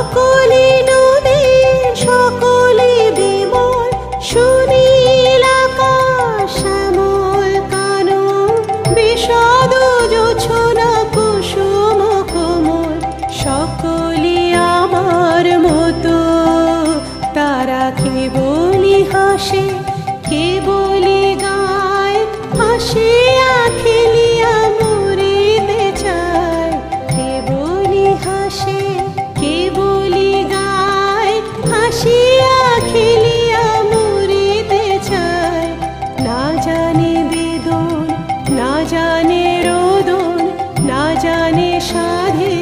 সকলে নবীন সকলে বিমল, সুনীল আকাশ শ্যামল কানন, বিশদ জোছনা কুসুম কোমল, সকলে আমার মতো। তারা কেবলি হাসে কেবলি গায়, হাসিয়া খেলিয়া মরিতে চায়। কেবলি হাসে কেবলি গায়, হাসিয়া খেলিয়া মরিতে চায়। না জানে বেদন না জানে রোদন, না জানে সাধে